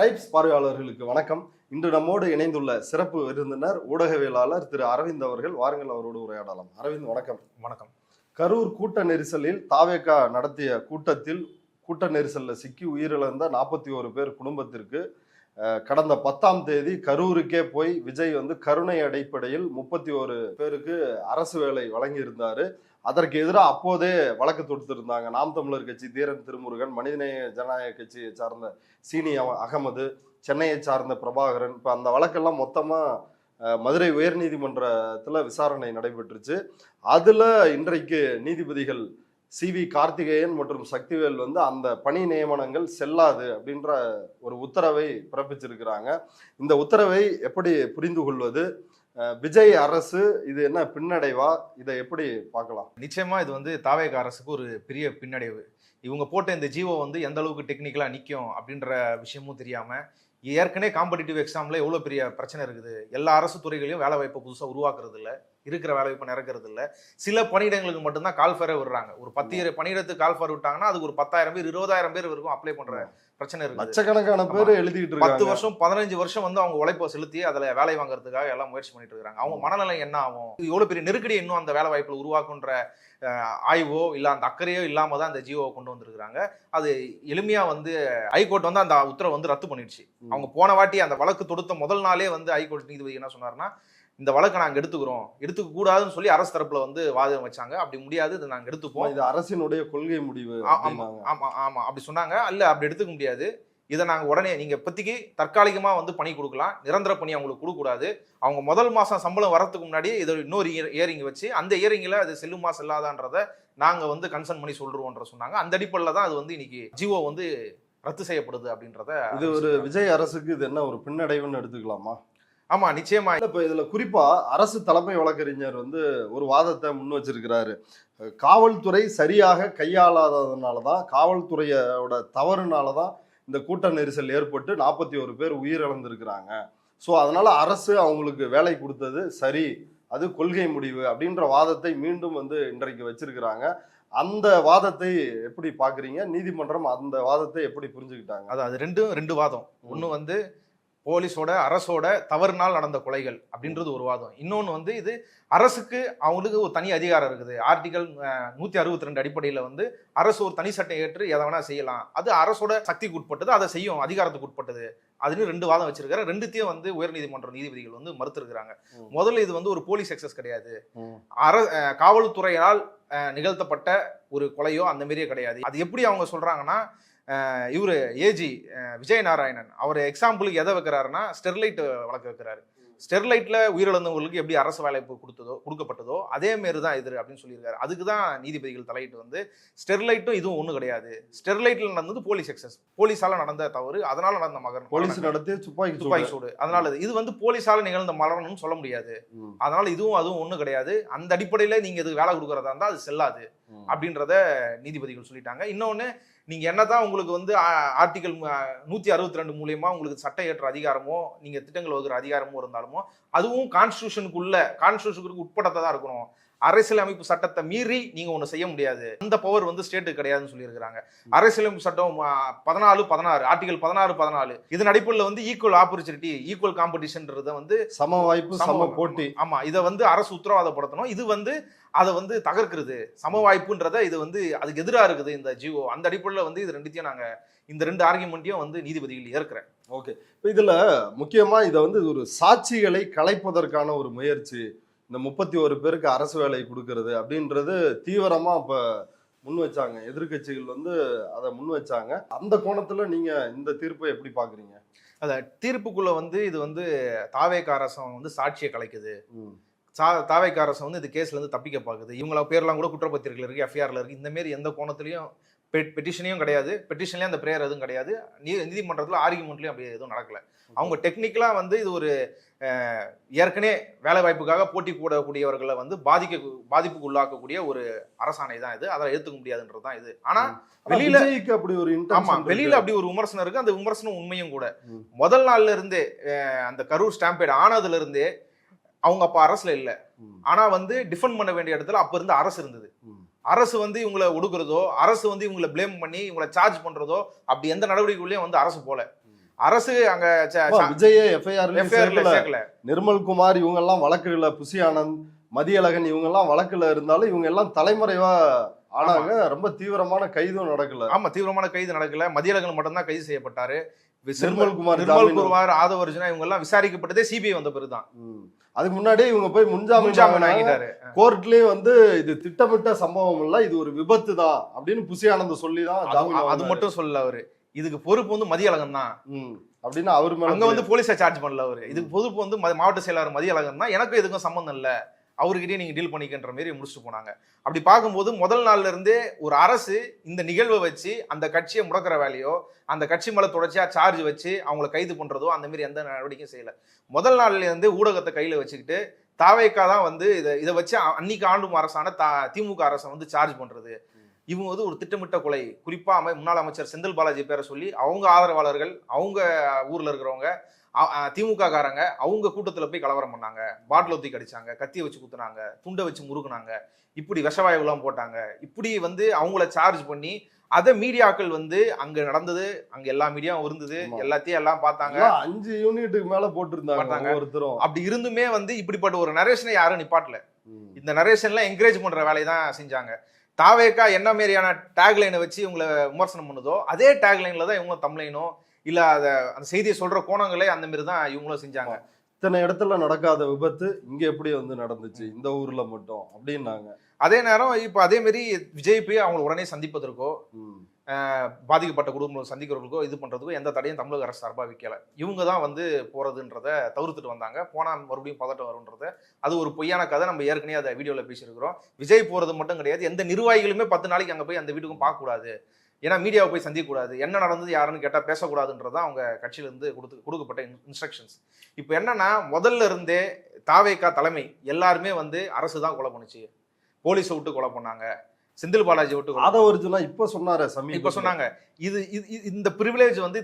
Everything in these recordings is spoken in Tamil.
ரைப்ஸ் பார்வையாளர்களுக்கு வணக்கம். இன்று நம்மோடு இணைந்துள்ள சிறப்பு விருந்தினர் ஊடகவியலாளர் திரு அரவிந்த் அவர்கள். வாருங்கள், அவரோடு உரையாடலாம். அரவிந்த், வணக்கம். வணக்கம். கரூர் கூட்ட நெரிசலில் தாவேகா நடத்திய கூட்டத்தில் கூட்ட நெரிசலில் சிக்கி உயிரிழந்த 41 பேர் குடும்பத்திற்கு கடந்த 10ஆம் தேதி கரூருக்கே போய் விஜய் கருணை அடிப்படையில் 31 பேருக்கு அரசு வேலை வழங்கியிருந்தாரு. அதற்கு எதிராக அப்போதே வழக்கு தொடுத்திருந்தாங்க நாம் தமிழர் கட்சி, தீரன் திருமுருகன், மனிதநேய ஜனநாயக கட்சியை சார்ந்த சீனி அகமது, சென்னையை சார்ந்த பிரபாகரன். இப்போ அந்த வழக்கெல்லாம் மொத்தமாக மதுரை உயர்நீதிமன்றத்தில் விசாரணை நடைபெற்றுச்சு. அதில் இன்றைக்கு நீதிபதிகள் CV கார்த்திகேயன் மற்றும் சக்திவேல் அந்த பணி நியமனங்கள் செல்லாது அப்படின்ற ஒரு உத்தரவை பிறப்பிச்சிருக்கிறாங்க. இந்த உத்தரவை எப்படி புரிந்து கொள்வது? விஜய் அரசு இது என்ன பின்னடைவா? இதை எப்படி பார்க்கலாம்? நிச்சயமா இது தாவேகா அரசுக்கு ஒரு பெரிய பின்னடைவு. இவங்க போட்ட இந்த ஜீவோ எந்த அளவுக்கு டெக்னிக்கலா நிற்கும் அப்படின்ற விஷயமும் தெரியாம, ஏற்கனவே காம்படிட்டிவ் எக்ஸாம்ல எவ்வளவு பெரிய பிரச்சனை இருக்குது. எல்லா அரசு துறைகளையும் வேலை வாய்ப்பை புதுசா உருவாக்குறது இல்லை, இருக்கிற வேலை வாய்ப்பை நிறக்கிறது இல்லை. சில பணியிடங்களுக்கு மட்டும்தான் கால்ஃபேரை விடுறாங்க. ஒரு 10 பணியிடத்துக்கு கால்ஃபேர் விட்டாங்கன்னா அதுக்கு ஒரு 10,000 பேர் 20,000 பேர் வரைக்கும் அப்ளை பண்ற பிரச்சனை இருக்கு. லட்சக்கணக்கான பேர் எழுதிட்டு இருக்காங்க. 10 வருஷம் 15 வருஷம் அவங்க உழைப்பை செலுத்தி அதுல வேலை வாங்குறதுக்காக எல்லாம் முயற்சி பண்ணிட்டு இருக்காங்க. அவங்க மனநிலை என்ன ஆகும்? எவ்வளவு பெரிய நெருக்கடி இன்னும் அந்த வேலை வாய்ப்புல உருவாக்குன்ற ஆய்வோ இல்ல அந்த அக்கறையோ இல்லாம தான் அந்த ஜியோவை கொண்டு வந்திருக்காங்க. அது எளிமையா ஹைகோர்ட் அந்த உத்தரவு ரத்து பண்ணிடுச்சு. அவங்க போன வாட்டி அந்த வழக்கு தொடுத்த முதல் நாளே ஹைகோர்ட் நீதிபதி என்ன சொன்னாருன்னா, இந்த வழக்கை நாங்க எடுத்துக்க கூடாதுன்னு சொல்லி அரசு தரப்புல வாதம் வச்சாங்க. அப்படி முடியாது, இதை நாங்க எடுத்துப்போம், இது அரசினுடைய கொள்கை முடிவு. ஆமா அப்படி சொன்னாங்க. அல்ல, அப்படி எடுத்துக்க முடியாது, இதை நாங்க உடனே நீங்க இப்போதைக்கு தற்காலிகமா பணி கொடுக்கலாம், நிரந்தர பணி அவங்களுக்கு கொடுக்க கூடாது. அவங்க முதல் மாசம் சம்பளம் வரதுக்கு முன்னாடி இதை இன்னொரு இயரிங் வச்சு அந்த இயரிங்ல அது செல்லுமா செல்லாதான்றத நாங்க கன்சர்ன் பண்ணி சொல்றோம்ன்ற சொன்னாங்க. அந்த அடிப்படையில் தான் அது இன்னைக்கு ஜியோ ரத்து செய்யப்படுது அப்படின்றத. இது ஒரு விஜய் அரசுக்கு இது என்ன ஒரு பின்னடைவுன்னு எடுத்துக்கலாமா? ஆமா, நிச்சயமா. இப்ப இதுல குறிப்பா அரசு தலைமை வழக்கறிஞர் ஒரு வாதத்தை முன் வச்சிருக்கிறாரு. காவல்துறை சரியாக கையாளாததுனாலதான், காவல்துறையோட தவறுனாலதான் இந்த கூட்ட நெரிசல் ஏற்பட்டு 41 பேர் உயிரிழந்திருக்கிறாங்க. ஸோ அதனால அரசு அவங்களுக்கு வேலை கொடுத்தது சரி, அது கொள்கை முடிவு அப்படின்ற வாதத்தை மீண்டும் இன்றைக்கு வச்சிருக்கிறாங்க. அந்த வாதத்தை எப்படி பாக்குறீங்க? நீதிமன்றம் அந்த வாதத்தை எப்படி புரிஞ்சுக்கிட்டாங்க? அது ரெண்டு வாதம். ஒண்ணு போலீஸோட அரசோட தவறுனால் நடந்த கொலைகள் அப்படின்றது ஒரு வாதம். இன்னொன்று இது அரசுக்கு அவங்களுக்கு ஒரு தனி அதிகாரம் இருக்குது. ஆர்டிகல் 162 அடிப்படையில் அரசு ஒரு தனி சட்டம் ஏற்று எதை வேணா செய்யலாம், அது அரசோட சக்திக்கு உட்பட்டது, அதை செய்யும், அதிகாரத்துக்கு உட்பட்டது. அதுன்னு 2 வாதம் வச்சிருக்காரு. ரெண்டுத்தையும் உயர்நீதிமன்ற நீதிபதிகள் மறுத்திருக்கிறாங்க. முதல்ல இது ஒரு போலீஸ் எக்ஸஸ் கிடையாது, காவல்துறையால் நிகழ்த்தப்பட்ட ஒரு கொலையோ அந்த மாரியே கிடையாது. அது எப்படி அவங்க சொல்றாங்கன்னா, இவரு ஏஜி விஜய் நாராயணன் அவர் எக்ஸாம்பிளுக்கு எதை வைக்கிறாருன்னா, ஸ்டெர்லைட் வழக்கு வைக்கிறாரு. ஸ்டெர்லைட்ல உயிரிழந்தவங்களுக்கு எப்படி அரசு வேலைப்பு கொடுக்கப்பட்டதோ அதே மாரி தான் இது அப்படின்னு சொல்லியிருக்காரு. அதுக்கு தான் நீதிபதிகள் தலையிட்டு ஸ்டெர்லைட்டும் இதுவும் ஒண்ணு கிடையாது, ஸ்டெர்லைட்ல நடந்தது போலீஸ் எக்ஸஸ், போலீஸால நடந்த தவறு, அதனால நடந்த மகன் போலீஸ் நடத்தி துப்பாக்கி சூடு, அதனால இது போலீஸால நிகழ்ந்த மரணம்னு சொல்ல முடியாது. அதனால அதுவும் ஒண்ணு கிடையாது. அந்த அடிப்படையில நீங்க இது வேலை கொடுக்கறதா இருந்தா அது செல்லாது அப்படின்றத நீதிபதிகள் சொல்லிட்டாங்க. இன்னொன்னு, நீங்க என்னதான் உங்களுக்கு ஆர்டிகல் 162 மூலியமா உங்களுக்கு சட்டம் ஏற்ற அதிகாரமோ நீங்க திட்டங்கள் வகுக்கிற அதிகாரமோ இருந்தாலுமோ அதுவும் கான்ஸ்டிடியூஷனுக்கு உட்பட்டதான் இருக்கணும். அரசியலமைப்பு சட்டத்தை மீறி நீங்க ஒண்ணு செய்ய முடியாது, அந்த பவர் ஸ்டேட்டுக்கு கிடையாதுன்னு சொல்லியிருக்காங்க. அரசியலமைப்பு சட்டம் 14 ஆர்டிகல் 16 இதன் அடிப்படையில் ஈக்குவல் ஆப்பர்ச்சுனிட்டி, ஈக்குவல் காம்படிஷன்ன்றத சம வாய்ப்பு, சம போட்டி. ஆமா, இதை அரசு உத்தரவாதப்படுத்தணும். இது அதை தகர்க்கிறது, சம வாய்ப்புன்றத இது அதுக்கு எதிராக இருக்குது இந்த ஜியோ. அந்த அடிப்படையில் இது ரெண்டுத்தையும் நாங்க இந்த 2 ஆர்குமெண்ட்டையும் நீதிபதிகள் ஏற்கிறேன். ஓகே, இப்போ இதுல முக்கியமா இதை ஒரு சாட்சிகளை கலைப்பதற்கான ஒரு முயற்சி, இந்த 31 பேருக்கு அரசு வேலை கொடுக்கறது அப்படின்றது தீவிரமா இப்ப முன் வச்சாங்க எதிர்கட்சிகள், அதை முன் வச்சாங்க. அந்த கோணத்துல நீங்க இந்த தீர்ப்பை எப்படி பாக்குறீங்க? அத தீர்ப்புக்குள்ள இது தாவேகா அரசு சாட்சியை கலைக்குது, தாவேகா அரசு இது கேஸ்ல தப்பிக்க பாக்குது. இவங்கள பேர்லாம் கூட குற்றப்பத்திரிகைகள் இருக்கு, FIRல இருக்கு. இந்த மாதிரி எந்த கோணத்திலையும் பெட்டிஷனையும் கிடையாது, பெட்டிஷன்லயும் அந்த பிரேயர் எதுவும் கிடையாது, நீதிமன்றத்துல ஆர்குமெண்ட்லயும் அப்படி எதுவும் நடக்கல. அவங்க டெக்னிக்கலா இது ஒரு ஏற்கனவே வேலை வாய்ப்புக்காக போட்டி கூடக்கூடியவர்களை பாதிப்புக்கு உள்ளாக்கக்கூடிய ஒரு அரசாணை தான் இது, அதை ஏத்துக்க முடியாதுன்றதுதான் இது. ஆனா வெளியில அப்படி ஒரு வெளியில அப்படி ஒரு விமர்சனம் இருக்கு. அந்த விமர்சனம் உண்மையும் கூட. முதல் நாள்ல இருந்தே அந்த கரூர் ஸ்டாம்பேட் ஆனதுல இருந்தே அவங்க அப்ப அரசுல இல்ல, ஆனா டிஃபெண்ட் பண்ண வேண்டிய இடத்துல அப்ப இருந்த அரசு இருந்தது. அரசு இவங்களை ஒடுக்குறதோ, அரசு இவங்களை பிளேம் பண்ணி இவங்களை சார்ஜ் பண்றதோ, அப்படி எந்த நடவடிக்கைகளையும் அரசு போல. அரசு அங்க விஜயே எஃப்ஐஆர்ல சேர்க்கல. நிர்மல்குமார் இவங்க எல்லாம் வழக்குல, புசி ஆனந்த், மதியழகன் இவங்க எல்லாம் வழக்குல இருந்தாலும் இவங்க எல்லாம் தலைமறைவா ஆனாங்க. ரொம்ப தீவிரமான கைதும் நடக்கல. ஆமா, தீவிரமான கைது நடக்கல. மதியழகன் மட்டும் தான் கைது செய்யப்பட்டாரு. நிர்மல்குமார், ஆதவ அர்ஜுனா இவங்க எல்லாம் விசாரிக்கப்பட்டதே சிபிஐ வந்த பிறகுதான். அதுக்கு முன்னாடியே இவங்க போய் முன்ஜாமீன் ஆகிட்டாரு. கோர்ட்லயே வந்து இது திட்டமிட்ட சம்பவம் இல்ல, இது ஒரு விபத்து தான் அப்படின்னு புசி ஆனந்த் சொல்லிதான். அது மட்டும் சொல்லல அவரு, இதுக்கு பொறுப்பு வந்து மதியழகன் தான் அப்படின்னு அவர் மேல அங்க வந்து போலீஸை சார்ஜ் பண்ணல. அவரு இதுக்கு பொறுப்பு வந்து மாவட்ட செயலாளர் மதியழகன் தான், எனக்கும் இதுக்கும் சம்பந்தம் இல்ல, அவர்கிட்டயே நீங்க டீல் பண்ணிக்கின்ற மாதிரி முடிச்சுட்டு போனாங்க. அப்படி பார்க்கும்போது முதல் நாள்ல இருந்தே ஒரு அரசு இந்த நிகழ்வை வச்சு அந்த கட்சியை முடக்கிற வேலையோ, அந்த கட்சி மேல தொடர்ச்சியா சார்ஜ் வச்சு அவங்கள கைது பண்றதோ அந்த மாதிரி எந்த நடவடிக்கையும் செய்யல. முதல் நாள்ல இருந்து ஊடகத்தை கையில வச்சுக்கிட்டு தாவேக்கா தான் வந்து இதை வச்சு அன்னைக்கு ஆண்டும் அரசான திமுக அரசை வந்து சார்ஜ் பண்றது. இவங்க வந்து ஒரு திட்டமிட்ட கொலை. குறிப்பா முன்னாள் அமைச்சர் செந்தில் பாலாஜி பேரை சொல்லி அவங்க ஆதரவாளர்கள், அவங்க ஊர்ல இருக்கிறவங்க, திமுக காரங்க அவங்க கூட்டத்துல போய் கலவரம் பண்ணாங்க, பாட்டில் ஊத்தி கடிச்சாங்க, கத்தியை வச்சு குத்துனாங்க, துண்டை வச்சு முறுக்குனாங்க, இப்படி விஷவாயுலாம் போட்டாங்க. இப்படி வந்து அவங்கள சார்ஜ் பண்ணி அதை மீடியாக்கள் வந்து அங்க நடந்தது, அங்க எல்லா மீடியாவும் இருந்தது, எல்லாத்தையும் எல்லாம் பார்த்தாங்க. 5 யூனிட்டுக்கு மேல போட்டிருந்தாங்க ஒருத்தரும். அப்படி இருந்துமே வந்து இப்படிப்பட்ட ஒரு நரேஷனை யாரும் நிப்பாட்டல. இந்த நரேஷன்லாம் என்கரேஜ் பண்ற வேலையை தான் செஞ்சாங்க. தாவேக்கா என்ன மாதிரியான டேக்லைனை வச்சு இவங்களை விமர்சனம் பண்ணுதோ அதே டேக்லைன்ல தான் இவங்க தம்ப்லைனோ இல்ல அந்த செய்தியை சொல்ற கோணங்களே அந்த மாதிரி தான் இவங்களும் செஞ்சாங்க. இத்தனை இடத்துல நடக்காத விபத்து இங்க எப்படி வந்து நடந்துச்சு இந்த ஊர்ல மட்டும் அப்படின்னாங்க. அதே நேரம் இப்ப அதே மாதிரி விஜய் போய் அவங்களை உடனே சந்திப்பதற்கோ பாதிக்கப்பட்ட குடும்பங்களை சந்திக்கிறவர்களுக்கோ இது பண்றதுக்கோ எந்த தடையும் தமிழக அரசு சார்பாக வைக்கல. இவங்க தான் வந்து போறதுன்றத தவிர்த்துட்டு வந்தாங்க. போனா மறுபடியும் பதட்டம் வரும்ன்றத, அது ஒரு பொய்யான கதை. நம்ம ஏற்கனவே அதை வீடியோல பேசியிருக்கிறோம். விஜய் போறது மட்டும் கிடையாது, எந்த நிர்வாகிகளுமே 10 நாளைக்கு அங்க போய் அந்த வீட்டுக்கும் பார்க்க கூடாது, ஏன்னா மீடியாவை போய் சந்திக்க கூடாது, என்ன நடந்தது யாருன்னு கேட்டா பேசக்கூடாதுன்றதான் அவங்க கட்சியில இருந்து கொடுக்கப்பட்ட இன்ஸ்ட்ரக்ஷன்ஸ். இப்போ என்னன்னா முதல்ல இருந்தே தாவேக்கா தலைமை எல்லாருமே வந்து அரசு தான் கொலை பண்ணுச்சு, போலீஸை விட்டு கொலை பண்ணாங்க, செந்தில் பாலாஜி விட்டு ஆதவர்ஜுனா இப்ப சொன்னாரு, இப்ப சொன்னாங்க. இது இந்த பிரிவிலேஜ் வந்து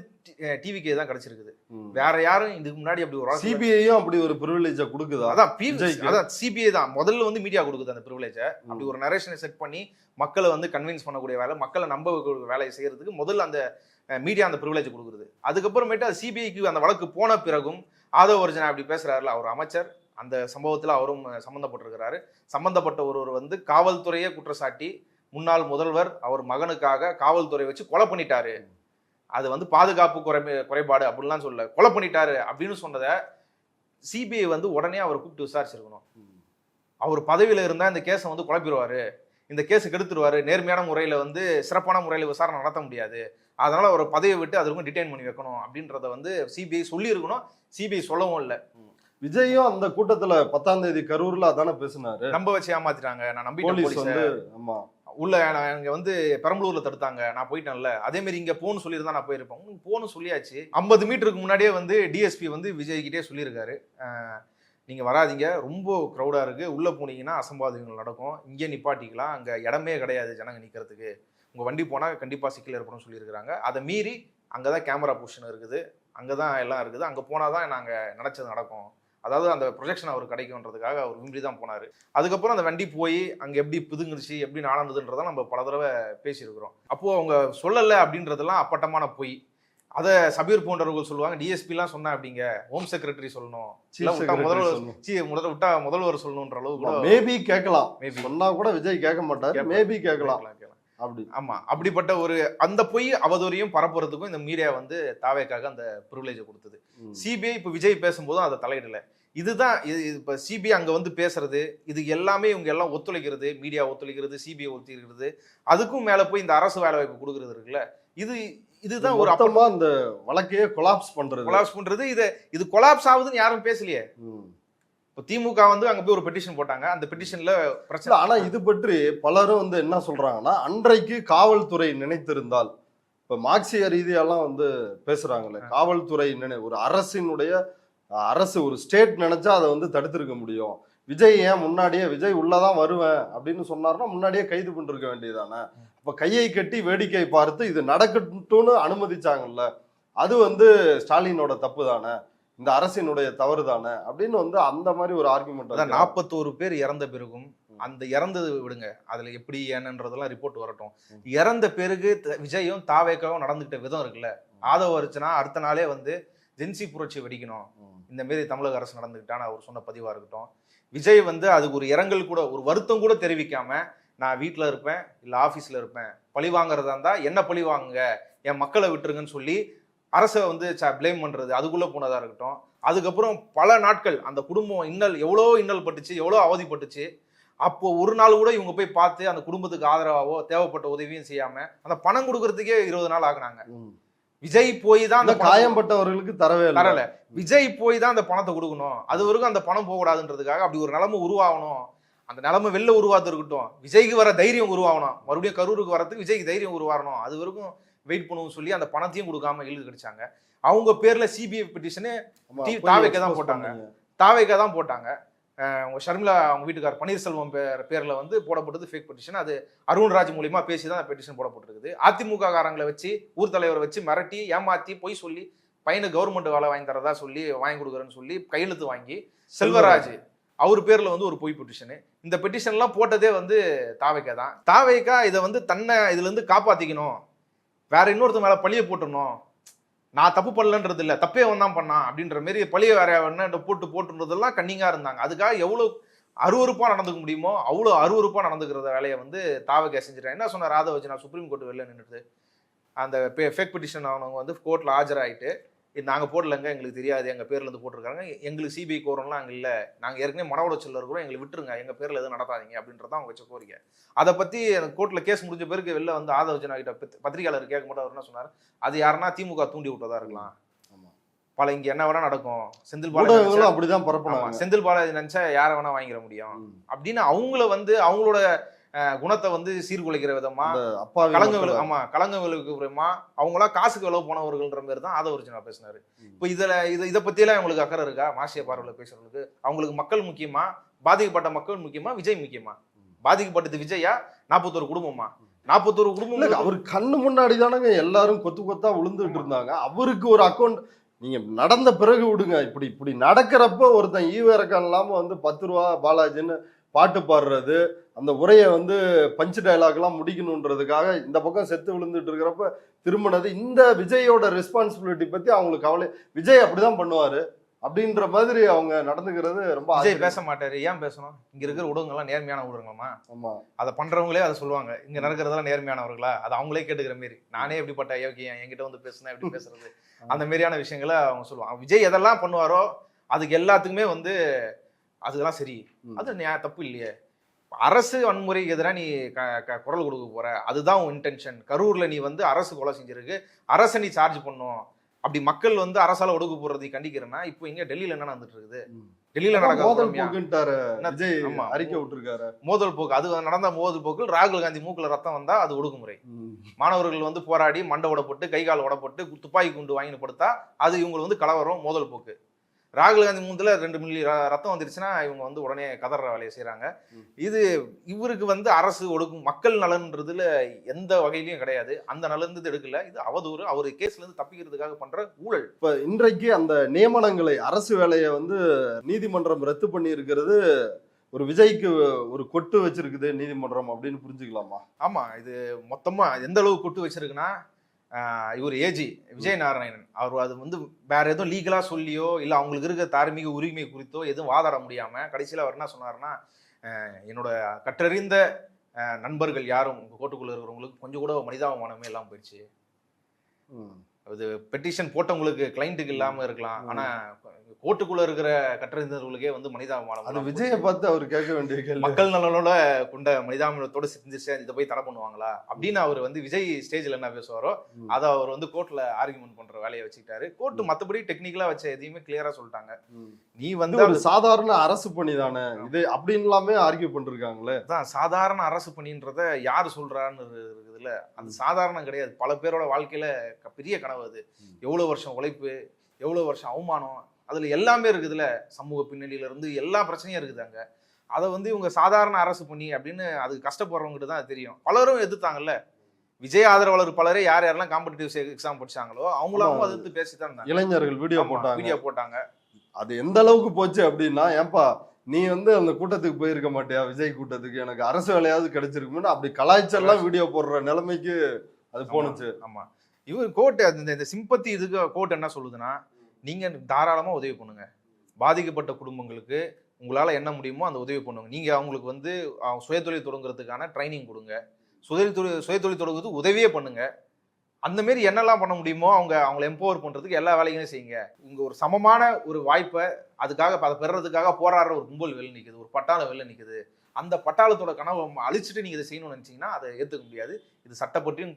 டிவிக்கே தான் கிடைச்சிருக்குது. வேற யாரும் இதுக்கு முன்னாடி அப்படி ஒரு சிபிஐயும் அப்படி ஒரு பிரிவிலேஜ கொடுக்குதா? அதான் சிபிஐ தான் முதல்ல வந்து மீடியா கொடுக்குது அந்த பிரிவிலேஜ. அப்படி ஒரு நரேஷனை செட் பண்ணி மக்களை வந்து கன்வின்ஸ் பண்ணக்கூடிய வேலை, மக்களை நம்ப வேலையை செய்யறதுக்கு முதல்ல அந்த மீடியா அந்த பிரிவிலேஜ் கொடுக்குறது. அதுக்கப்புறமேட்டு அது சிபிஐக்கு அந்த வழக்கு போன பிறகும் ஆதவ அர்ஜுனா அப்படி பேசுறாருல, அவர் அமைச்சர், அந்த சம்பவத்துல அவரும் சம்பந்தப்பட்டிருக்கிறாரு. சம்பந்தப்பட்ட ஒருவர் வந்து காவல்துறையே குற்றச்சாட்டி முன்னாள் முதல்வர் அவர் மகனுக்காக காவல்துறை வச்சு கொலை பண்ணிட்டாரு, அது வந்து பாதுகாப்பு குறைபாடு அப்படின்லாம் சொல்ல, கொலை பண்ணிட்டாரு அப்படின்னு சொன்னதை சிபிஐ வந்து உடனே அவர் கூப்பிட்டு விசாரிச்சிருக்கணும். அவர் பதவியில இருந்தா இந்த கேஸை வந்து குழப்பிடுவாரு, இந்த கேஸை கெடுத்துருவாரு, நேர்மையான முறையில வந்து சிறப்பான முறையில விசாரணை நடத்த முடியாது, அதனால அவர் பதவியை விட்டு அதுக்கும் டிடைன் பண்ணி வைக்கணும் அப்படின்றத வந்து சிபிஐ சொல்லி இருக்கணும். சிபிஐ சொல்லவும் இல்லை. விஜயும் அந்த கூட்டத்துல 10ஆம் தேதி கரூர்ல அதானே பேசினாரு. நம்ப வச்சு ஏமாத்திட்டாங்க, நான் நம்பிட்டேன், உள்ள இங்க வந்து பெரம்பலூர்ல தடுத்தாங்க, நான் போயிட்டேன்ல, அதே மாதிரி இங்க போன்னு சொல்லியிருந்தா நான் போயிருப்பேன். போன்னு சொல்லியாச்சு. 50 மீட்டருக்கு முன்னாடியே வந்து டிஎஸ்பி வந்து விஜய் கிட்டே சொல்லியிருக்காரு, நீங்க வராதிங்க, ரொம்ப க்ரௌடா இருக்கு, உள்ள போனீங்கன்னா அசம்பாவிதங்கள் நடக்கும், இங்கே நிப்பாட்டிக்கலாம், அங்க இடமே கிடையாது ஜனங்க நிக்கிறதுக்கு, உங்க வண்டி போனா கண்டிப்பா சிக்கல் ஏற்படும் சொல்லியிருக்காங்க. அதை மீறி அங்கதான் கேமரா பொசிஷன் இருக்குது, அங்கதான் எல்லாம் இருக்குது, அங்க போனாதான் நாங்க நினைச்சது நடக்கும், அதாவது அந்த ப்ரொஜெக்ஷன் அவருக்கு கிடைக்கும்ன்றதுக்காக அவர் விரும்பி தான் போனார். அதுக்கப்புறம் அந்த வண்டி போய் அங்கே எப்படி புதுங்குச்சு எப்படி நடந்ததுன்றதை நம்ம பல தடவை பேசியிருக்கிறோம். அப்போது அவங்க சொல்லலை அப்படின்றதெல்லாம் அப்பட்டமான பொய். அதை சபீர் போன்றவர்கள் சொல்லுவாங்க, டிஎஸ்பிலாம் சொன்னா அப்படிங்க, ஹோம் செக்ரட்டரி சொல்லணும், முதல்வர் சொல்லணுன்ற அளவு கூட மேபி கேட்கலாம், மேபி சொன்னா கூட விஜய் கேட்க மாட்டார், மேபி கேட்கலாம் அப்படி. ஆமா, அப்படிப்பட்ட ஒரு அந்த பொய் அவதூறையும் பரப்புறதுக்கும் இந்த மீடியா வந்து தாவேக்காக அந்த ப்ரிவிலேஜை கொடுத்தது. சிபிஐ இப்போ விஜய் பேசும்போதும் அதை தலையிடல. இதுதான் இப்போ சிபிஐ அங்க வந்து பேசுறது, இது எல்லாமே இவங்க எல்லாம் ஒத்துழைக்கிறது, மீடியா ஒத்துழைக்கிறது, சிபிஐ ஒத்துழைக்கிறது, அதுக்கும் மேல போய் இந்த அரசு வேலை வாய்ப்பு கொடுக்கறது இருக்குல்ல, இதுதான் ஒரு அப்பமா இந்த வழக்கையே கொலாப்ஸ் பண்றது. இது கொலாப்ஸ் ஆகுதுன்னு யாரும் பேசலையே. திமுக வந்து அங்க போய் ஒரு பெட்டிஷன் போட்டாங்க, அந்த பெட்டிஷன்ல பிரச்சனை. ஆனா இது பற்றி பலரும் வந்து என்ன சொல்றாங்கன்னா, அன்றைக்கு காவல்துறை நினைத்திருந்தால், இப்ப மார்க்சிய ரீதியெல்லாம் வந்து பேசுறாங்களே, காவல்துறை ஒரு அரசு ஒரு ஸ்டேட் நினைச்சா அதை வந்து தடுத்திருக்க முடியும். விஜய் ஏன் முன்னாடியே, விஜய் உள்ளதான் வருவேன் அப்படின்னு சொன்னார்னா முன்னாடியே கைது பண்ணிருக்க வேண்டியதானே. அப்ப கையை கட்டி வேடிக்கை பார்த்து இது நடக்கட்டும்னு அனுமதிச்சாங்கல்ல, அது வந்து ஸ்டாலினோட தப்பு தானே, இந்த அரசினுடைய தவறு தானே அப்படின்னு வந்து அந்த மாதிரி ஒரு ஆர்குமெண்ட். 41 பேர் இறந்த பிறகும், அந்த இறந்தது விடுங்க, அதுல எப்படி என்னன்றதெல்லாம் ரிப்போர்ட் வரட்டும், இறந்த பிறகு விஜயும் தாவேக்காவும் நடந்துகிட்ட விதம் இருக்குல்ல, ஆதவ அர்ச்சனா அடுத்த நாளே வந்து ஜென்சி புரட்சி வெடிக்கணும், இந்த மாரி தமிழக அரசு நடந்துக்கிட்டான்னு அவர் சொன்ன பதிவா இருக்கட்டும். விஜய் வந்து அதுக்கு ஒரு இரங்கல் கூட ஒரு வருத்தம் கூட தெரிவிக்காம, நான் வீட்டில் இருப்பேன் இல்லை ஆஃபீஸில் இருப்பேன், பழி வாங்குறதா இருந்தா என்ன பழி வாங்குங்க, என் மக்களை விட்டுருங்கன்னு சொல்லி அரசை வந்து பிளேம் பண்றது அதுக்குள்ள போனதா இருக்கட்டும். அதுக்கப்புறம் பல நாட்கள் அந்த குடும்பம் எவ்வளோ இன்னல் பட்டுச்சு, எவ்வளோ அவதிப்பட்டுச்சு. அப்போ ஒரு நாள் கூட இவங்க போய் பார்த்து அந்த குடும்பத்துக்கு ஆதரவாவோ தேவைப்பட்ட உதவியும் செய்யாம அந்த பணம் கொடுக்கறதுக்கே 20 நாள் ஆகுனாங்க. விஜய் போய் தான் அந்த காயம்பட்டவர்களுக்கு தரல. விஜய் போய் தான் அந்த பணத்தை கொடுக்கணும், அது வரைக்கும் அந்த பணம் போகக்கூடாதுன்றதுக்காக அப்படி ஒரு நிலைமை உருவாகணும். அந்த நிலைமை வெளில உருவாத்து இருக்கட்டும், விஜய்க்கு வர தைரியம் உருவாகணும், மறுபடியும் கரூருக்கு வரதுக்கு விஜய்க்கு தைரியம் உருவாகணும், அது வரைக்கும் வெயிட் பண்ணுவோம் சொல்லி அந்த பணத்தையும் கொடுக்காம இழுது கிடைச்சாங்க. அவங்க பேர்ல சிபிஐ பெட்டிஷனு தாவேக்கா தான் போட்டாங்க. உங்க ஷர்மிளா அவங்க வீட்டுக்கார் பன்னீர்செல்வம் பேர்ல வந்து போடப்பட்டது ஃபேக் பெட்டிஷன். அது அருண்ராஜ் மூலியமா பேசி தான் பெட்டிஷன் போடப்பட்டிருக்குது. அதிமுக காரங்களை வச்சு ஊர் தலைவரை வச்சு மிரட்டி ஏமாத்தி பொய் சொல்லி பையனுக்கு கவர்மெண்ட் வேலை வாங்கி தரதா சொல்லி வாங்கி கொடுக்குறேன்னு சொல்லி கையெழுத்து வாங்கி செல்வராஜ் அவர் பேர்ல வந்து ஒரு பொய் பெட்டிஷனு. இந்த பெட்டிஷன் எல்லாம் போட்டதே வந்து தாவேக்கா தான். தாவேக்கா இதை வந்து தன்னை இதுல இருந்து காப்பாத்திக்கணும், வேற இன்னொருத்த மேல பழிய போட்டுடணும், நான் தப்பு பண்ணலன்றது இல்லை, தப்பே வந்தான் பண்ணான் அப்படின்ற மாரி பழிய வேற என்ன போட்டுன்றதெல்லாம் கண்ணிங்கா இருந்தாங்க. அதுக்காக எவ்வளவு அருவருப்பா நடந்துக்க முடியுமோ அவ்வளோ அருவருப்பா நடந்துக்கிற வேலையை வந்து தாவேக்கா செஞ்சுட்டேன். என்ன சொன்னார் ஆதவ அர்ச்சனா சுப்ரீம் கோர்ட் வெளில நின்றுட்டு அந்த ஃபேக் பெட்டிஷன் அவனவங்க வந்து கோர்ட்ல ஆஜராயிட்டு, நாங்கள் போடலைங்க, எங்களுக்கு தெரியாது, எங்கள் பேர்ல இருந்து போட்டிருக்காங்க, எங்களுக்கு சிபிஐ கோரம்லாம் அங்கே இல்லை, நாங்கள் ஏற்கனவே மன உளைச்சல்ல இருக்கிறோம், எங்களை விட்டுருங்க, எங்கள் பேரில் எதுவும் நடத்தாதீங்க அப்படின்றத அவங்க வச்ச கோரிக்கை. அதை பற்றி கோர்ட்டில் கேஸ் முடிஞ்ச பிறகு வெளில வந்து ஆதவ அர்ச்சனா கிட்ட பத்திரிகையாளர் கேட்க மாட்டோம். அவர் என்ன சொன்னார், அது யாருன்னா திமுக தூண்டி விட்டதா இருக்கலாம், பல இங்கே என்ன வேணா நடக்கும், செந்தில் பாலாஜி அப்படிதான் பரப்பலாம், செந்தில் பாலாஜி நினைச்சா யாரை வேணா வாங்கிட முடியும் அப்படின்னு அவங்கள வந்து அவங்களோட குணத்தை வந்து சீர்குலைக்கிற விதமா களங்கங்களுக்கு விதமா அவங்களா காசுக்கு விளவு போனவர்கள்ன்ற மாதிரி தான் ஆதவ அர்ச்சனா பேசினாரு. இப்போ இதை பத்தியெல்லாம் அவங்களுக்கு அக்கறை இருக்கா? மாசிய பார்வையில் பேசுறவங்களுக்கு அவங்களுக்கு மக்கள் முக்கியமா, பாதிக்கப்பட்ட மக்கள் முக்கியமா, விஜய் முக்கியமா? பாதிக்கப்பட்டது விஜயா, 41 குடும்பமா? 41 குடும்பம் அவர் கண்ணு முன்னாடி தானங்க எல்லாரும் கொத்து கொத்தா விழுந்துட்டு இருந்தாங்க. அவருக்கு ஒரு அக்கௌண்ட் நீங்க நடந்த பிறகு விடுங்க, இப்படி நடக்கிறப்ப ஒருத்தன் ஈவேரக்கான் இல்லாம வந்து 10 ரூபா பாலாஜின்னு பாட்டு பாடுறது, அந்த உரையை வந்து பஞ்ச் டயலாக் எல்லாம் முடிக்கணுன்றதுக்காக இந்த பக்கம் செத்து விழுந்துட்டு இருக்கிறப்ப திரும்பினது, இந்த விஜயோட ரெஸ்பான்சிபிலிட்டி பத்தி அவங்களுக்கு கவலை. விஜய் அப்படிதான் பண்ணுவாரு அப்படின்ற மாதிரி அவங்க நடந்துக்கிறது ரொம்ப. விஜய் பேச மாட்டாரு, ஏன் பேசணும்? இங்க இருக்கிற ஊடகங்கள்லாம் நேர்மையான ஊடகங்களாமா? ஆமா, அதை பண்றவங்களே அதை சொல்லுவாங்க, இங்க நடக்கிறதெல்லாம் நேர்மையானவர்களா? அது அவங்களே கேட்டுக்கிற மாரி, நானே எப்படிப்பட்ட யோகியம், என்கிட்ட வந்து பேசுனா எப்படி பேசுறது, அந்த மாதிரியான விஷயங்களை அவங்க சொல்லுவாங்க. விஜய் எதெல்லாம் பண்ணுவாரோ அதுக்கு எல்லாத்துக்குமே வந்து அதுக்கெல்லாம் சரி, அது தப்பு இல்லையே. அரசு வன்முறைக்கு எதிராக நீ குரல் கொடுக்க போற, அதுதான் உன் இன்டென்ஷன். கரூர்ல நீ வந்து அரசு கொலை செஞ்சிருக்கு, அரசை நீ சார்ஜ் பண்ணும், அப்படி மக்கள் வந்து அரசால ஒடுக்க போறதை கண்டிக்கிறேன்னா இப்போ இங்க டெல்லியில என்ன நடந்துட்டு இருக்குது? டெல்லியில அறிக்கை விட்டுருக்காரு மோதல் போக்கு. அது நடந்த மோதல் போக்கு ராகுல் காந்தி மூக்குல ரத்தம் வந்தா அது ஒடுக்குமுறை. மாணவர்கள் வந்து போராடி மண்டை உடப்பட்டு கை கால் உடப்பட்டு துப்பாக்கி குண்டு வாங்கிட்டு படுத்தா அது இவங்க வந்து கலவரம் மோதல் போக்கு. ராகுல் காந்தி மூந்தில் 2 மில்லி ரத்தம் வந்துருச்சுன்னா இவங்க வந்து உடனே கதற வேலையை செய்யறாங்க. இது இவருக்கு வந்து அரசு ஒடுக்கும் மக்கள் நலன்றதுல எந்த வகையிலையும் கிடையாது. அந்த நலந்து எடுக்கல, இது அவதூறு. அவர் கேஸ்ல இருந்து தப்பிக்கிறதுக்காக பண்ற ஊழல். இப்ப இன்றைக்கு அந்த நியமனங்களை அரசு வேலையை வந்து நீதிமன்றம் ரத்து பண்ணி இருக்கிறது ஒரு விஜய்க்கு ஒரு கொட்டு வச்சிருக்குது நீதிமன்றம் அப்படின்னு புரிஞ்சுக்கலாமா? ஆமா, இது மொத்தமா எந்த அளவுக்கு கொட்டு வச்சிருக்குன்னா, இவர் ஏஜி விஜய் நாராயணன் அவர் அது வந்து வேற எதுவும் லீகலா சொல்லியோ இல்லை அவங்களுக்கு இருக்க தார்மீக உரிமை குறித்தோ எதுவும் வாதாட முடியாம கடைசியில் அவர் என்ன சொன்னார்னா, என்னோட கற்றறிந்த நண்பர்கள் யாரும் உங்க கோட்டுக்குள்ள இருக்கிறவங்களுக்கு கொஞ்சம் கூட மனிதாபமானமே எல்லாம் போயிடுச்சு. அது பெட்டிஷன் போட்டவங்களுக்கு கிளைண்ட்டுக்கு இல்லாம இருக்கலாம், ஆனா கோர்ட்டுக்குள்ள இருக்கிற கற்றறிந்தவர்களுக்கே வந்து மனிதாபிமானம். விஜயை பார்த்து அவர் கேட்க வேண்டிய மக்கள் நலனோட கொண்ட மனிதாபிமானத்தோட சிந்திச்சு இதை போய் தடை பண்ணுவாங்களா அப்படின்னு அவர் வந்து விஜய் ஸ்டேஜ்ல என்ன பேசுவாரோ அதை அவர் வந்து கோர்ட்ல ஆர்குமெண்ட் பண்ற வேலையை வச்சுக்கிட்டாரு. கோர்ட் மத்தபடி டெக்னிக்கலா வச்ச எதையுமே கிளியரா சொல்லிட்டாங்க. நீ வந்து ஒரு சாதாரண அரசு பணி தானே இது அப்படின்னு எல்லாமே ஆர்கியூ பண்ணிருக்காங்களே. அதான் சாதாரண அரசு பணின்றத யாரு சொல்றான்னு இருக்குதுல்ல, அது சாதாரணம் கிடையாது. பல பேரோட வாழ்க்கையில பெரிய கனவு அது. எவ்வளவு வருஷம் உழைப்பு, எவ்வளவு வருஷம் அவமானம், அதுல எல்லாமே இருக்குதுல்ல. சமூக பின்னணியில இருந்து எல்லா பிரச்சனையும் இருக்குது அங்க. அதை வந்து இவங்க சாதாரண அரசு பண்ணி அப்படின்னு அது கஷ்டப்படுறவங்ககிட்ட தான் தெரியும். பலரும் எதிர்த்தாங்கல்ல, விஜய் ஆதரவாளர் பலரே யார் யாரெல்லாம் காம்படிட்டிவ் எக்ஸாம் படிச்சாங்களோ அவங்களும் எதிர்த்து பேசித்தான் இருந்தாங்க. இளைஞர்கள் வீடியோ போட்டாங்க. அது எந்த அளவுக்கு போச்சு அப்படின்னா, ஏன்பா நீ வந்து அந்த கூட்டத்துக்கு போயிருக்க மாட்டியா, விஜய் கூட்டத்துக்கு, எனக்கு அரசு வேலையாவது கிடைச்சிருக்குன்னு அப்படி கலாய்ச்செல்லாம் வீடியோ போடுற நிலைமைக்கு அது போனுச்சு. ஆமா, இவர் கோர்ட் இந்த சிம்பத்தி இதுக்கு கோர்ட் என்ன சொல்லுதுன்னா, நீங்க தாராளமா உதவி பண்ணுங்க, பாதிக்கப்பட்ட குடும்பங்களுக்கு உங்களால என்ன முடியுமோ அந்த உதவி பண்ணுங்க, நீங்க அவங்களுக்கு வந்து சுயதொழில் தொடங்குறதுக்கான ட்ரைனிங் கொடுங்க, சுயதொழில் தொடங்குறதுக்கு உதவியே பண்ணுங்க, அந்த மாரி என்னெல்லாம் பண்ண முடியுமோ அவங்களை எம்பவர் பண்றதுக்கு எல்லா வேலையும் செய்யுங்க. இங்க ஒரு சமமான ஒரு வாய்ப்பை அதுக்காக அதை பெறதுக்காக போராடுற ஒரு கும்பல் வெளில நிக்குது, ஒரு பட்டாளம் வெளில நிக்குது. அந்த பட்டாளத்தோட கனவை அழிச்சிட்டு நீங்க இதை செய்யணும்னு நினைச்சீங்கன்னா அதை ஏத்துக்க முடியாது. இது சட்டப்பற்றியும்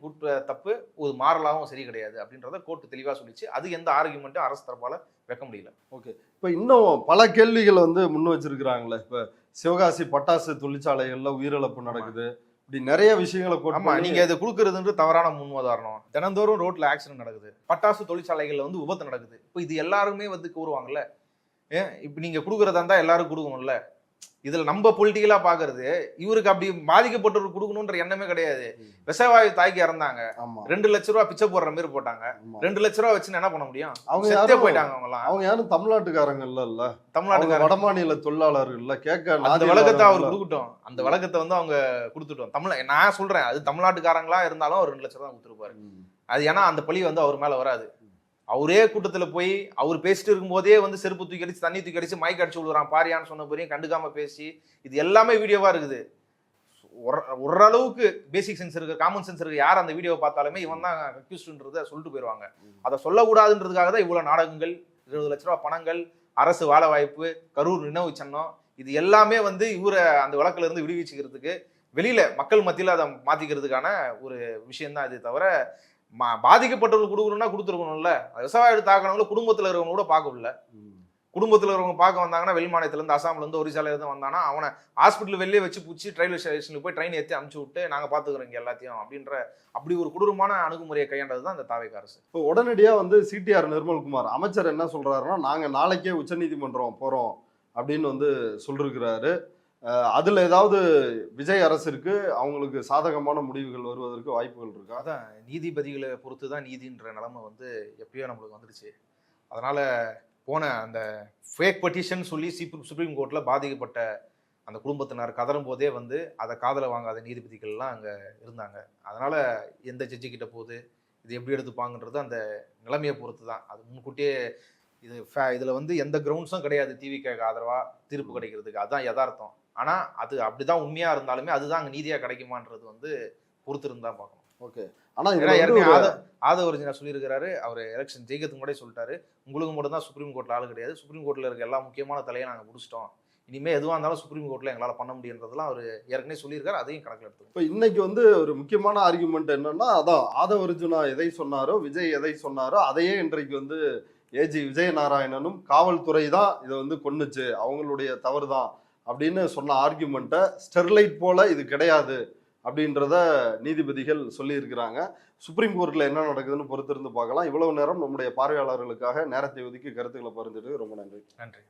தப்பு, ஒரு மாறலாவும் சரி கிடையாது அப்படின்றத கோர்ட் தெளிவா சொல்லிச்சு. அது எந்த ஆர்குமெண்ட்டும் அரசு தரப்பால வைக்க முடியல. ஓகே, இப்போ இன்னும் பல கேள்விகள் வந்து முன் வச்சிருக்கிறாங்களே. இப்போ சிவகாசி பட்டாசு தொழிற்சாலைகள்ல உயிரிழப்பு நடக்குது, இப்படி நிறைய விஷயங்களை ஆமா, நீங்க இதை கொடுக்கறதுன்ற தவறான முன்னுதாரணம். தினந்தோறும் ரோட்ல ஆக்சிடென்ட் நடக்குது, பட்டாசு தொழிற்சாலைகள்ல வந்து விபத்து நடக்குது. இப்போ இது எல்லாருமே வந்து கூறுவாங்கல்ல, இப்ப நீங்க கொடுக்கறதா இருந்தா எல்லாரும் கொடுக்கணும்ல. இதுல நம்ம பொலிட்டிக்கலா பாக்குறது, இவருக்கு அப்படி பாதிக்கப்பட்டவருக்கு கொடுக்கணும்ன்ற எண்ணமே கிடையாது. விஷவாயு தாய்க்கு இறந்தாங்க, 2 லட்சம் ரூபாய் பிச்சை போடுற மாதிரி போட்டாங்க. 2 லட்சம் ரூபாய் வச்சு என்ன பண்ண முடியும்? அவங்க போயிட்டாங்க. அவங்க யாரும் தமிழ்நாட்டுக்காரங்க இல்ல, தமிழ்நாட்டுக்கார வடமாநில தொழிலாளர்கள் கேட்க அந்த வழக்கத்தை அவர் கொடுக்கட்டும், அந்த வழக்கத்தை வந்து அவங்க கொடுத்துட்டோம். நான் சொல்றேன், அது தமிழ்நாட்டுக்காரங்களா இருந்தாலும் அவர் 2 லட்சம் ரூபாய் கொடுத்துருப்பாரு. அது ஏன்னா அந்த பழி வந்து அவர் மேல வராது. அவரே கூட்டத்துல போய் அவர் பேசிட்டு இருக்கும் போதே வந்து செருப்பு தூக்கி அடிச்சு, தண்ணி தூக்கி அடிச்சு, மைக் அடிச்சு விடுறான் பாரியான்னு சொன்ன போறையும் கண்டுக்காம பேசி, இது எல்லாமே வீடியோவா இருக்குது. ஓரளவுக்கு பேசிக் சென்ஸ் இருக்கு, காமன் சென்ஸ் இருக்கு. யார் அந்த வீடியோவை பார்த்தாலுமே இவன் தான் அக்யூஸ்ட்ன்றதை சொல்லிட்டு போயிடுவாங்க. அதை சொல்லக்கூடாதுன்றதுக்காக தான் இவ்வளவு நாடகங்கள், 20 லட்ச ரூபாய் பணங்கள், அரசு வாழ வாய்ப்பு, கரூர் நினைவு சின்னம், இது எல்லாமே வந்து இவரை அந்த வழக்குல இருந்து விடுவிச்சுக்கிறதுக்கு, வெளியில மக்கள் மத்தியில அதை மாத்திக்கிறதுக்கான ஒரு விஷயம் தான். இது தவிர பாதிக்கப்பட்டவர்கள் கொடுக்கணும்னா கொடுத்துருக்கணும்ல. விவசாய தாக்கணவங்களை குடும்பத்தில் இருக்கிறவங்க கூட பார்க்கல. குடும்பத்தில் இருக்கிறவங்க பார்க்க வந்தாங்கன்னா வெளி மாநிலத்திலேருந்து, அசாம்லேருந்து, ஒரிசாலேருந்து வந்தானா அவனை ஹாஸ்பிட்டல் வெளியே வச்சு பூச்சி ரயில்வே ஸ்டேஷனுக்கு போய் ட்ரெயின் ஏற்றி அனுப்பிச்சு விட்டு நாங்கள் பார்த்துக்கிறோம் இங்கே எல்லாத்தையும் அப்படின்ற அப்படி ஒரு கொடூரமான அணுகுமுறையை கையாண்டது தான் அந்த தாவேக அரசு. இப்போ உடனடியாக வந்து சிடிஆர் நிர்மல்குமார் அமைச்சர் என்ன சொல்றாருன்னா, நாங்கள் நாளைக்கே உச்சநீதிமன்றம் போகிறோம் அப்படின்னு வந்து சொல்லிருக்கிறாரு. அதுல ஏதாவது விஜய் அரசிற்கு அவங்களுக்கு சாதகமான முடிவுகள் வருவதற்கு வாய்ப்புகள் இருக்கா? அதான் நீதிபதிகளை பொறுத்து தான் நீதின்ற நிலைமை வந்து எப்பயோ நம்மளுக்கு வந்துடுச்சு. அதனால போன அந்த ஃபேக் பெட்டிஷன் சொல்லி சுப்ரீம் கோர்ட்ல பாதிக்கப்பட்ட அந்த குடும்பத்தினர் கதறும் போதே வந்து அதை காதல வாங்காத நீதிபதிகள்லாம் அங்கே இருந்தாங்க. அதனால எந்த ஜட்ஜி கிட்ட போகுது, இது எப்படி எடுத்துப்பாங்கன்றது அந்த நிலைமையை பொறுத்து தான். அது முன்கூட்டியே இதில் வந்து எந்த கிரவுண்ட்ஸும் கிடையாது டிவிக்கு ஆதரவாக தீர்ப்பு கிடைக்கிறதுக்கு. அதுதான் யதார்த்தம். ஆனால் அது அப்படிதான் உண்மையாக இருந்தாலுமே அதுதான் அங்கே நீதியாக கிடைக்குமான்றது வந்து பொறுத்து இருந்தால் பார்க்கணும். ஓகே, ஆனால் ஆதவர்ஜினா சொல்லியிருக்கிறாரு, அவர் எலெக்ஷன் ஜெயிக்கிறதுக்கு கூட சொல்லிட்டாரு, உங்களுக்கு மட்டும் தான் சுப்ரீம் கோர்ட்டில் ஆள் கிடையாது, சுப்ரீம் கோர்ட்டில் இருக்க எல்லா முக்கியமான தலையை நாங்கள் முடிச்சிட்டோம், இனிமேல் எதுவாக இருந்தாலும் சுப்ரீம் கோர்ட்டில் எங்களால் பண்ண முடியுன்றதுலாம் அவர் ஏற்கனவே சொல்லியிருக்காரு. அதையும் கணக்கில் எடுத்துக்கணும். இப்போ இன்னைக்கு வந்து ஒரு முக்கியமான ஆர்குமெண்ட் என்னன்னா, அதான் ஆதவர்ஜுனா எதை சொன்னாரோ, விஜய் எதை சொன்னாரோ அதையே இன்றைக்கு வந்து ஏஜி விஜயநாராயணனும் காவல்துறை தான் இதை வந்து கொன்னுச்சு, அவங்களுடைய தவறு தான் அப்படின்னு சொன்ன ஆர்குமெண்ட்டை ஸ்டெர்லைட் போல இது கிடையாது அப்படின்றத நீதிபதிகள் சொல்லியிருக்கிறாங்க. சுப்ரீம் கோர்ட்டில் என்ன நடக்குதுன்னு பொறுத்திருந்து பார்க்கலாம். இவ்வளவு நேரம் நம்முடைய பார்வையாளர்களுக்காக நேரத்தை ஒதுக்கி கருத்துக்களை பகிர்ந்துட்டு ரொம்ப நன்றி. நன்றி.